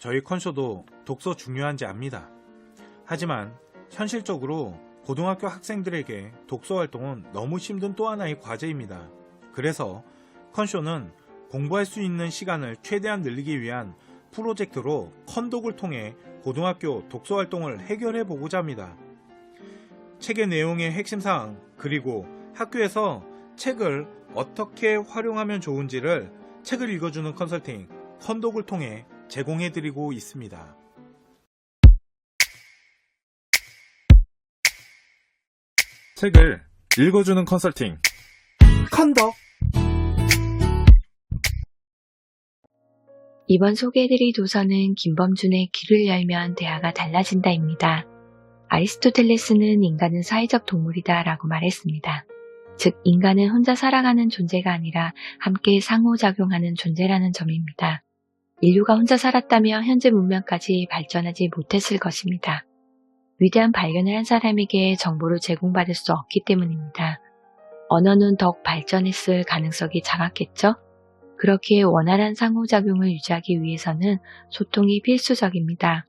저희 컨쇼도 독서 중요한지 압니다. 하지만 현실적으로 고등학교 학생들에게 독서 활동은 너무 힘든 또 하나의 과제입니다. 그래서 컨쇼는 공부할 수 있는 시간을 최대한 늘리기 위한 프로젝트로 컨독을 통해 고등학교 독서 활동을 해결해 보고자 합니다. 책의 내용의 핵심사항 그리고 학교에서 책을 어떻게 활용하면 좋은지를 책을 읽어주는 컨설팅 컨독을 통해 제공해 드리고 있습니다. 책을 읽어주는 컨설팅 컨독. 이번 소개해드릴 도서는 김범준의 귀를 열면 대화가 달라진다입니다. 아리스토텔레스는 인간은 사회적 동물이다 라고 말했습니다. 즉 인간은 혼자 살아가는 존재가 아니라 함께 상호작용하는 존재라는 점입니다. 인류가 혼자 살았다면 현재 문명까지 발전하지 못했을 것입니다. 위대한 발견을 한 사람에게 정보를 제공받을 수 없기 때문입니다. 언어는 더욱 발전했을 가능성이 작았겠죠? 그렇기에 원활한 상호작용을 유지하기 위해서는 소통이 필수적입니다.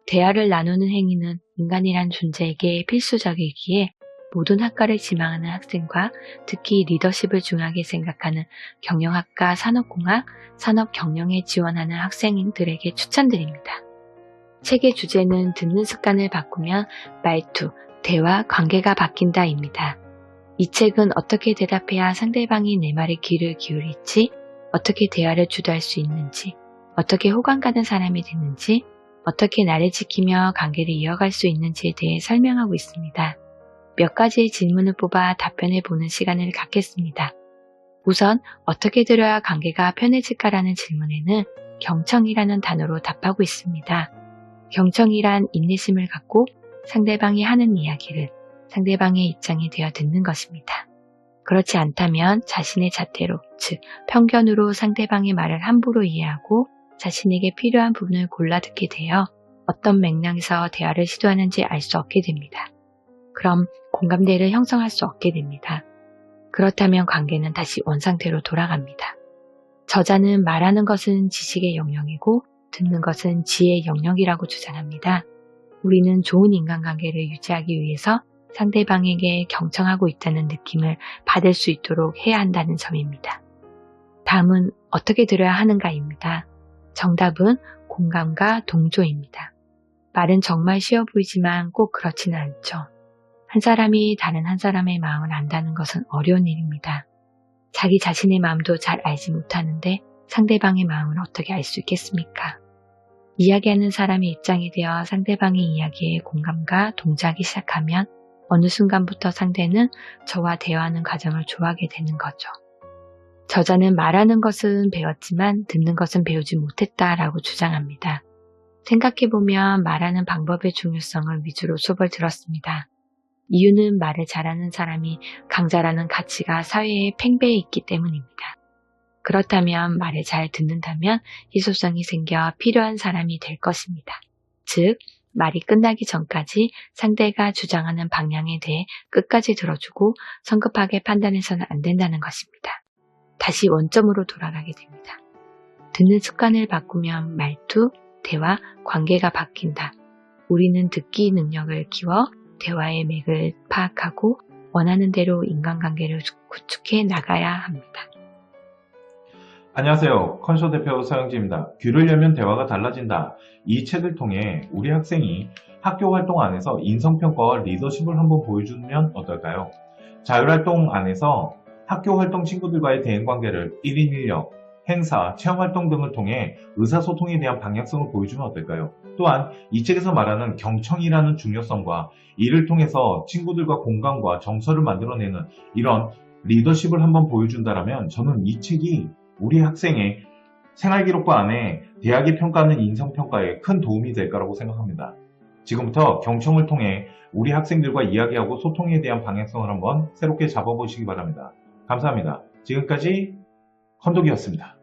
대화를 나누는 행위는 인간이란 존재에게 필수적이기에 모든 학과를 지망하는 학생과 특히 리더십을 중요하게 생각하는 경영학과 산업공학, 산업경영에 지원하는 학생들에게 추천드립니다. 책의 주제는 듣는 습관을 바꾸면 말투, 대화, 관계가 바뀐다입니다. 이 책은 어떻게 대답해야 상대방이 내 말에 귀를 기울일지, 어떻게 대화를 주도할 수 있는지, 어떻게 호감 가는 사람이 되는지, 어떻게 나를 지키며 관계를 이어갈 수 있는지에 대해 설명하고 있습니다. 몇 가지의 질문을 뽑아 답변해 보는 시간을 갖겠습니다. 우선 어떻게 들어야 관계가 편해질까라는 질문에는 경청이라는 단어로 답하고 있습니다. 경청이란 인내심을 갖고 상대방이 하는 이야기를 상대방의 입장이 되어 듣는 것입니다. 그렇지 않다면 자신의 잣대로, 즉 편견으로 상대방의 말을 함부로 이해하고 자신에게 필요한 부분을 골라 듣게 되어 어떤 맥락에서 대화를 시도하는지 알 수 없게 됩니다. 그럼 공감대를 형성할 수 없게 됩니다. 그렇다면 관계는 다시 원상태로 돌아갑니다. 저자는 말하는 것은 지식의 영역이고 듣는 것은 지혜의 영역이라고 주장합니다. 우리는 좋은 인간관계를 유지하기 위해서 상대방에게 경청하고 있다는 느낌을 받을 수 있도록 해야 한다는 점입니다. 다음은 어떻게 들어야 하는가입니다. 정답은 공감과 동조입니다. 말은 정말 쉬워 보이지만 꼭 그렇지는 않죠. 한 사람이 다른 한 사람의 마음을 안다는 것은 어려운 일입니다. 자기 자신의 마음도 잘 알지 못하는데 상대방의 마음을 어떻게 알 수 있겠습니까? 이야기하는 사람의 입장이 되어 상대방의 이야기에 공감과 동조하기 시작하면 어느 순간부터 상대는 저와 대화하는 과정을 좋아하게 되는 거죠. 저자는 말하는 것은 배웠지만 듣는 것은 배우지 못했다라고 주장합니다. 생각해보면 말하는 방법의 중요성을 위주로 수업을 들었습니다. 이유는 말을 잘하는 사람이 강자라는 가치가 사회에 팽배해 있기 때문입니다. 그렇다면 말을 잘 듣는다면 희소성이 생겨 필요한 사람이 될 것입니다. 즉, 말이 끝나기 전까지 상대가 주장하는 방향에 대해 끝까지 들어주고 성급하게 판단해서는 안 된다는 것입니다. 다시 원점으로 돌아가게 됩니다. 듣는 습관을 바꾸면 말투, 대화, 관계가 바뀐다. 우리는 듣기 능력을 키워 대화의 맥을 파악하고 원하는 대로 인간관계를 구축해 나가야 합니다. 안녕하세요. 컨쇼 대표 서영지입니다. 귀를 열면 대화가 달라진다. 이 책을 통해 우리 학생이 학교 활동 안에서 인성평가와 리더십을 한번 보여주면 어떨까요? 자율활동 안에서 학교 활동 친구들과의 대인관계를 1인 1역, 행사, 체험활동 등을 통해 의사소통에 대한 방향성을 보여주면 어떨까요? 또한 이 책에서 말하는 경청이라는 중요성과 이를 통해서 친구들과 공감과 정서를 만들어내는 이런 리더십을 한번 보여준다면 저는 이 책이 우리 학생의 생활기록부 안에 대학이 평가하는 인성평가에 큰 도움이 될 거라고 생각합니다. 지금부터 경청을 통해 우리 학생들과 이야기하고 소통에 대한 방향성을 한번 새롭게 잡아보시기 바랍니다. 감사합니다. 지금까지 컨독이었습니다.